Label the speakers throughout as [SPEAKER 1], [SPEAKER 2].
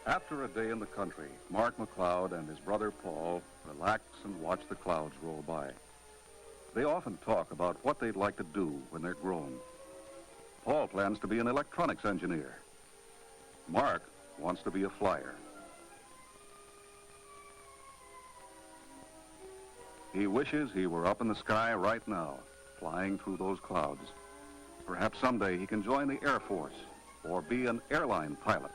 [SPEAKER 1] After a day in the country, Mark McLeod and his brother Paul relax and watch the clouds roll by. They often talk about what they'd like to do when they're grown. Paul plans to be an electronics engineer. Mark wants to be a flyer. He wishes he were up in the sky right now, flying through those clouds. Perhaps someday he can join the Air Force or be an airline pilot.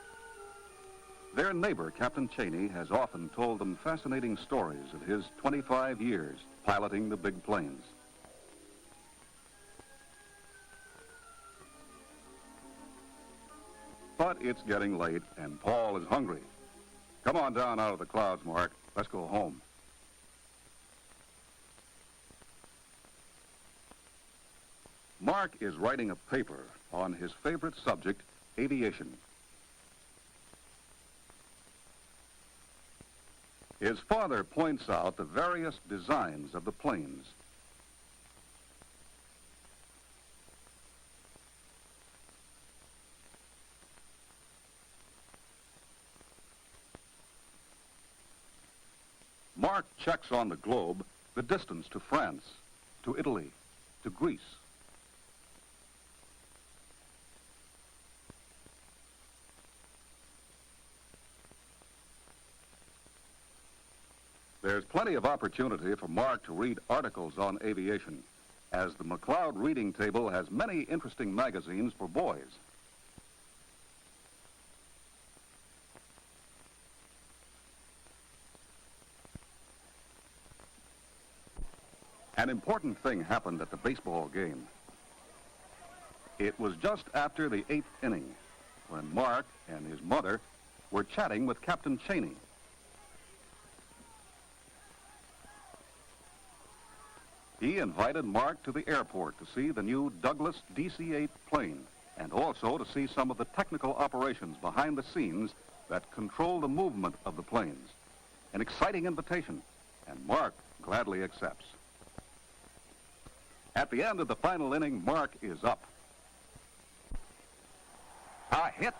[SPEAKER 1] Their neighbor, Captain Cheney, has often told them fascinating stories of his 25 years piloting the big planes. But it's getting late, and Paul is hungry. Come on down out of the clouds, Mark. Let's go home. Mark is writing a paper on his favorite subject, aviation. His father points out the various designs of the planes. Mark checks on the globe the distance to France, to Italy, to Greece. There's plenty of opportunity for Mark to read articles on aviation, as the McLeod reading table has many interesting magazines for boys. An important thing happened at the baseball game. It was just after the 8th inning when Mark and his mother were chatting with Captain Cheney. He invited Mark to the airport to see the new Douglas DC-8 plane and also to see some of the technical operations behind the scenes that control the movement of the planes. An exciting invitation, and Mark gladly accepts. At the end of the final inning, Mark is up. A hit.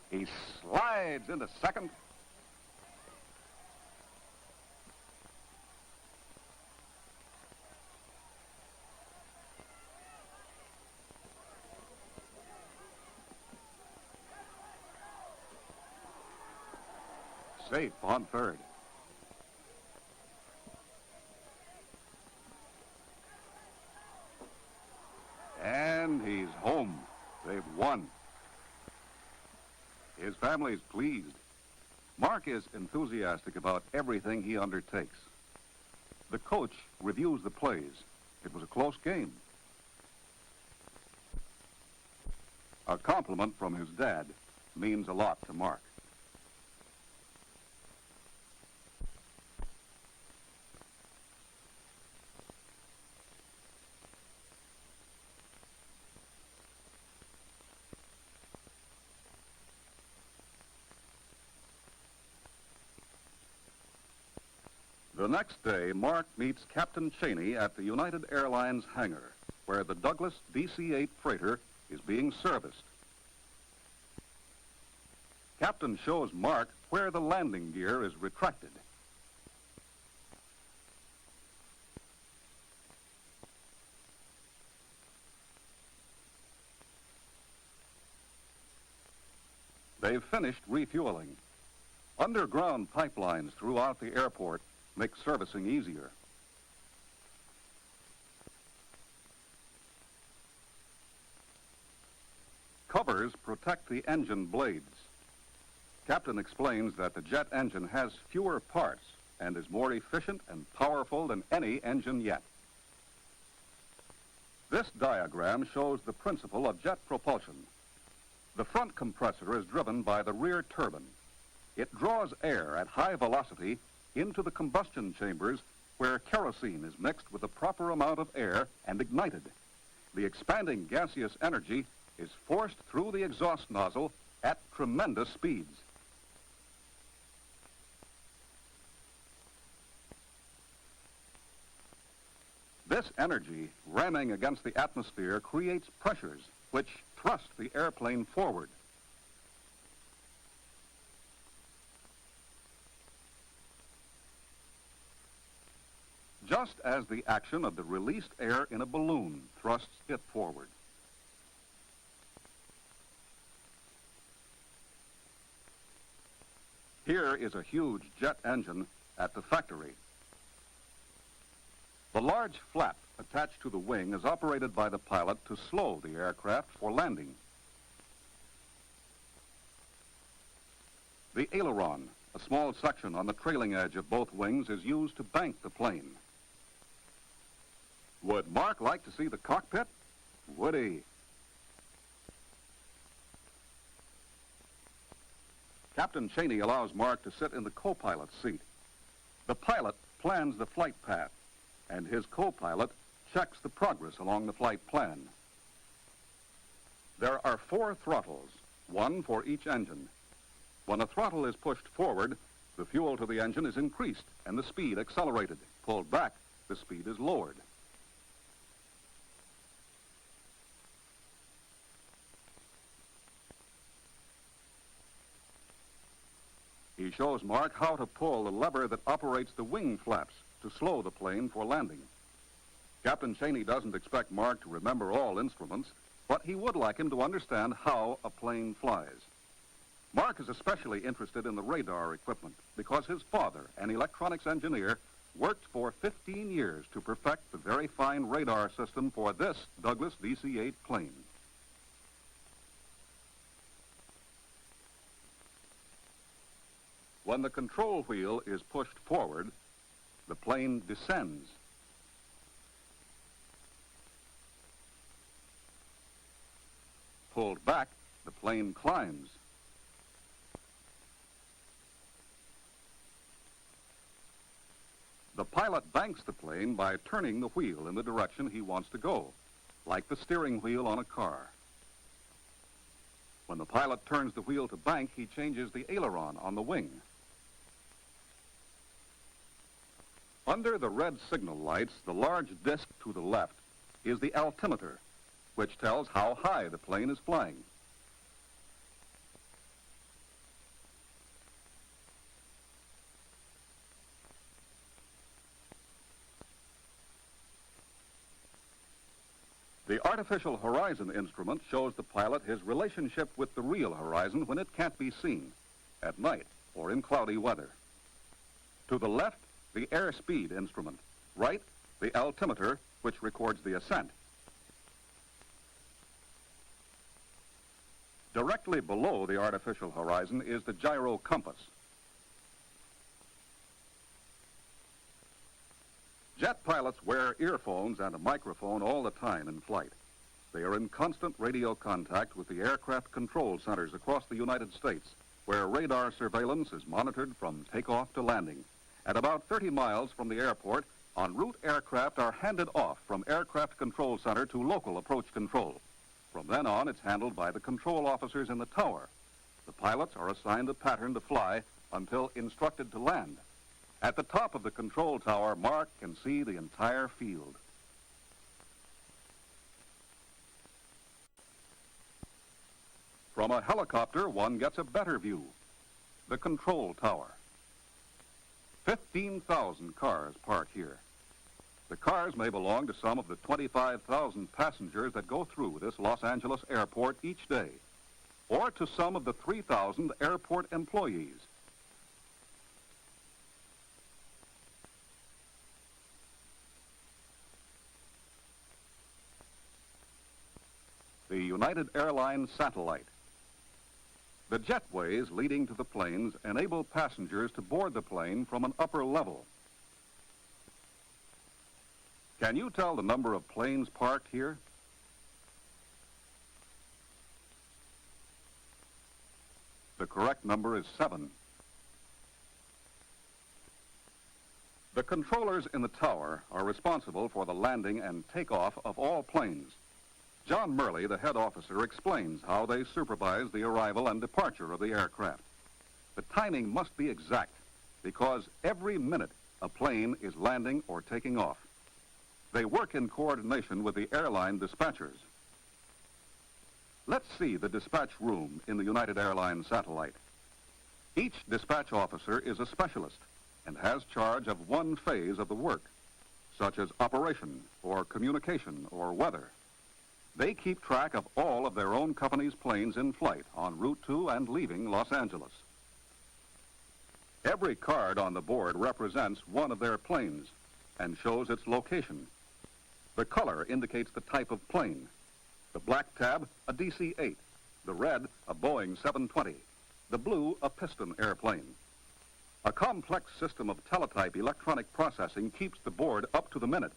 [SPEAKER 1] He slides into second. Safe on third. And he's home. They've won. His family's pleased. Mark is enthusiastic about everything he undertakes. The coach reviews the plays. It was a close game. A compliment from his dad means a lot to Mark. The next day, Mark meets Captain Cheney at the United Airlines hangar, where the Douglas DC-8 freighter is being serviced. Captain shows Mark where the landing gear is retracted. They've finished refueling. Underground pipelines throughout the airport make servicing easier. Covers protect the engine blades. Captain explains that the jet engine has fewer parts and is more efficient and powerful than any engine yet. This diagram shows the principle of jet propulsion. The front compressor is driven by the rear turbine. It draws air at high velocity into the combustion chambers where kerosene is mixed with the proper amount of air and ignited. The expanding gaseous energy is forced through the exhaust nozzle at tremendous speeds. This energy ramming against the atmosphere creates pressures which thrust the airplane forward. Just as the action of the released air in a balloon thrusts it forward. Here is a huge jet engine at the factory. The large flap attached to the wing is operated by the pilot to slow the aircraft for landing. The aileron, a small section on the trailing edge of both wings, is used to bank the plane. Would Mark like to see the cockpit? Would he? Captain Cheney allows Mark to sit in the co-pilot's seat. The pilot plans the flight path, and his co-pilot checks the progress along the flight plan. There are 4 throttles, one for each engine. When a throttle is pushed forward, the fuel to the engine is increased and the speed accelerated. Pulled back, the speed is lowered. He shows Mark how to pull the lever that operates the wing flaps to slow the plane for landing. Captain Cheney doesn't expect Mark to remember all instruments, but he would like him to understand how a plane flies. Mark is especially interested in the radar equipment because his father, an electronics engineer, worked for 15 years to perfect the very fine radar system for this Douglas DC-8 plane. When the control wheel is pushed forward, the plane descends. Pulled back, the plane climbs. The pilot banks the plane by turning the wheel in the direction he wants to go, like the steering wheel on a car. When the pilot turns the wheel to bank, he changes the aileron on the wing. Under the red signal lights, the large disc to the left is the altimeter, which tells how high the plane is flying. The artificial horizon instrument shows the pilot his relationship with the real horizon when it can't be seen, at night or in cloudy weather. To the left, the airspeed instrument. Right, the altimeter, which records the ascent. Directly below the artificial horizon is the gyro compass. Jet pilots wear earphones and a microphone all the time in flight. They are in constant radio contact with the aircraft control centers across the United States, where radar surveillance is monitored from takeoff to landing. At about 30 miles from the airport, en route aircraft are handed off from Aircraft Control Center to local approach control. From then on, it's handled by the control officers in the tower. The pilots are assigned a pattern to fly until instructed to land. At the top of the control tower, Mark can see the entire field. From a helicopter, one gets a better view. The control tower. 15,000 cars park here. The cars may belong to some of the 25,000 passengers that go through this Los Angeles airport each day, or to some of the 3,000 airport employees. The United Airlines satellite. The jetways leading to the planes enable passengers to board the plane from an upper level. Can you tell the number of planes parked here? The correct number is 7. The controllers in the tower are responsible for the landing and takeoff of all planes. John Murley, the head officer, explains how they supervise the arrival and departure of the aircraft. The timing must be exact because every minute a plane is landing or taking off. They work in coordination with the airline dispatchers. Let's see the dispatch room in the United Airlines satellite. Each dispatch officer is a specialist and has charge of one phase of the work, such as operation or communication or weather. They keep track of all of their own company's planes in flight en route to and leaving Los Angeles. Every card on the board represents one of their planes and shows its location. The color indicates the type of plane. The black tab, a DC-8. The red, a Boeing 720. The blue, a piston airplane. A complex system of teletype electronic processing keeps the board up to the minute.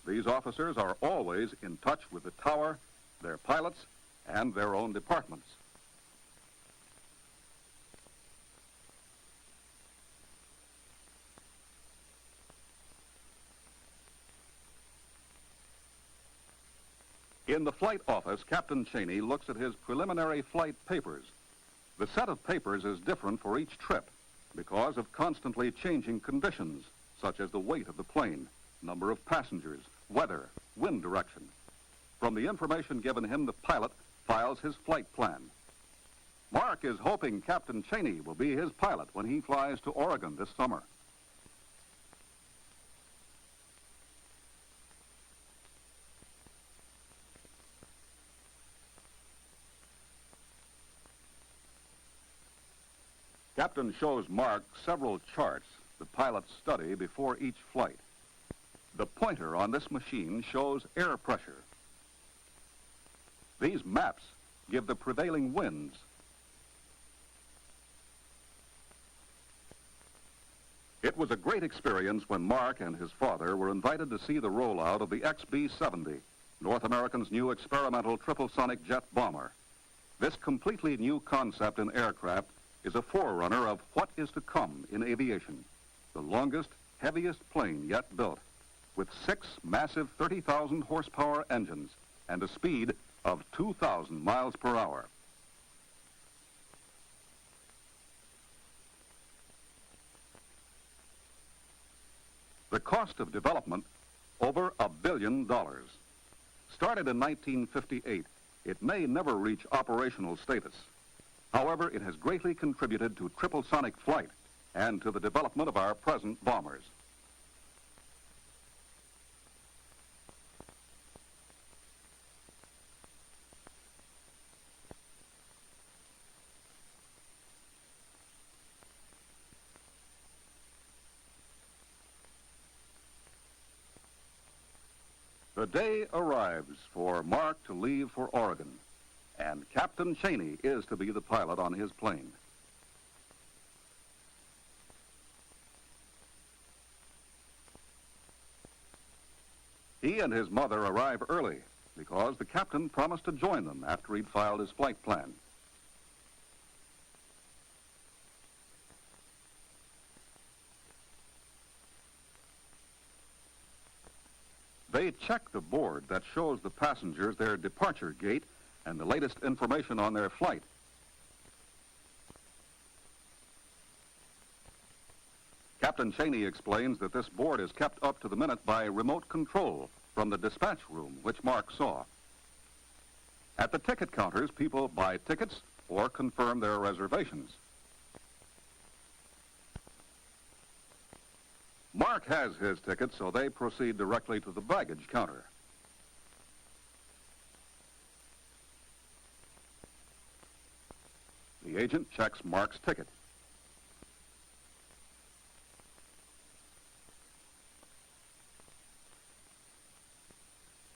[SPEAKER 1] These officers are always in touch with the tower, their pilots, and their own departments. In the flight office, Captain Cheney looks at his preliminary flight papers. The set of papers is different for each trip because of constantly changing conditions, such as the weight of the plane, number of passengers, weather, wind direction. From the information given him, the pilot files his flight plan. Marc is hoping Captain Cheney will be his pilot when he flies to Oregon this summer. Captain shows Marc several charts the pilots study before each flight. The pointer on this machine shows air pressure. These maps give the prevailing winds. It was a great experience when Marc and his father were invited to see the rollout of the XB-70, North America's new experimental triple-sonic jet bomber. This completely new concept in aircraft is a forerunner of what is to come in aviation, the longest, heaviest plane yet built, with 6 massive 30,000 horsepower engines and a speed of 2,000 miles per hour. The cost of development, over $1 billion. Started in 1958, it may never reach operational status. However, it has greatly contributed to triple-sonic flight and to the development of our present bombers. The day arrives for Marc to leave for Oregon, and Captain Cheney is to be the pilot on his plane. He and his mother arrive early because the captain promised to join them after he'd filed his flight plan. They check the board that shows the passengers their departure gate and the latest information on their flight. Captain Cheney explains that this board is kept up to the minute by remote control from the dispatch room, which Marc saw. At the ticket counters, people buy tickets or confirm their reservations. Marc has his ticket, so they proceed directly to the baggage counter. The agent checks Marc's ticket.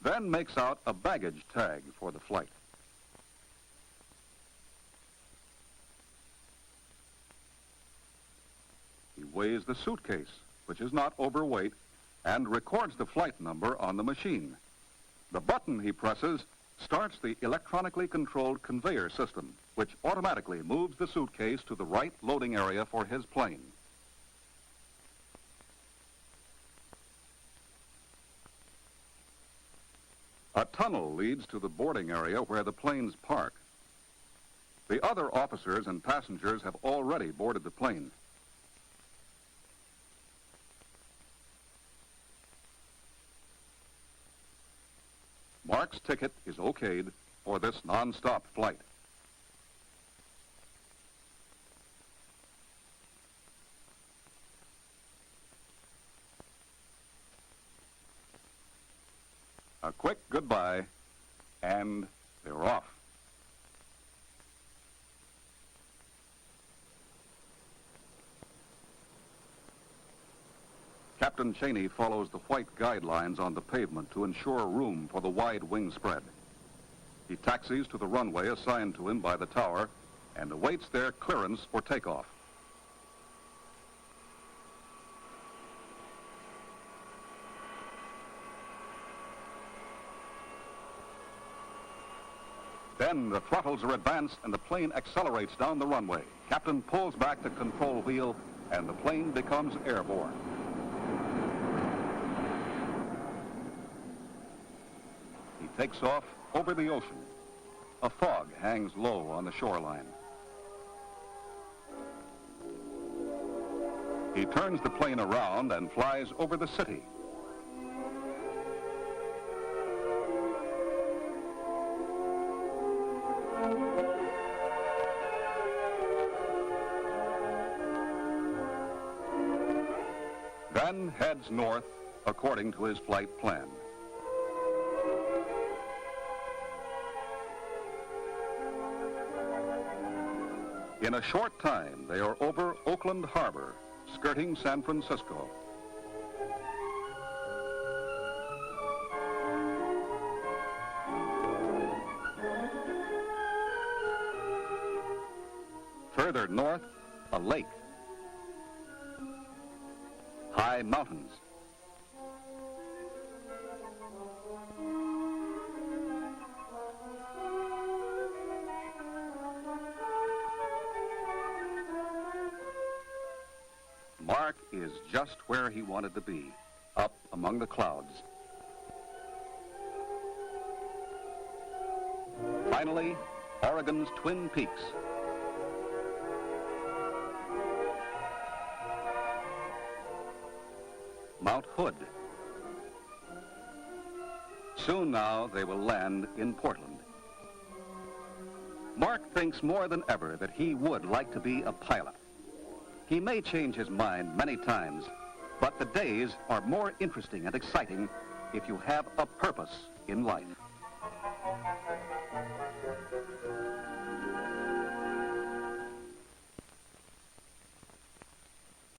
[SPEAKER 1] Then makes out a baggage tag for the flight. He weighs the suitcase, which is not overweight, and records the flight number on the machine. The button he presses starts the electronically controlled conveyor system, which automatically moves the suitcase to the right loading area for his plane. A tunnel leads to the boarding area where the planes park. The other officers and passengers have already boarded the plane. Marc's ticket is okayed for this non-stop flight. A quick goodbye, and they're off. Captain Cheney follows the white guidelines on the pavement to ensure room for the wide wing spread. He taxis to the runway assigned to him by the tower and awaits their clearance for takeoff. Then the throttles are advanced and the plane accelerates down the runway. Captain pulls back the control wheel and the plane becomes airborne. He takes off over the ocean. A fog hangs low on the shoreline. He turns the plane around and flies over the city. Then heads north according to his flight plan. In a short time, they are over Oakland Harbor, skirting San Francisco. Further north, a lake. High mountains. Marc is just where he wanted to be, up among the clouds. Finally, Oregon's Twin Peaks. Mount Hood. Soon now they will land in Portland. Marc thinks more than ever that he would like to be a pilot. He may change his mind many times, but the days are more interesting and exciting if you have a purpose in life.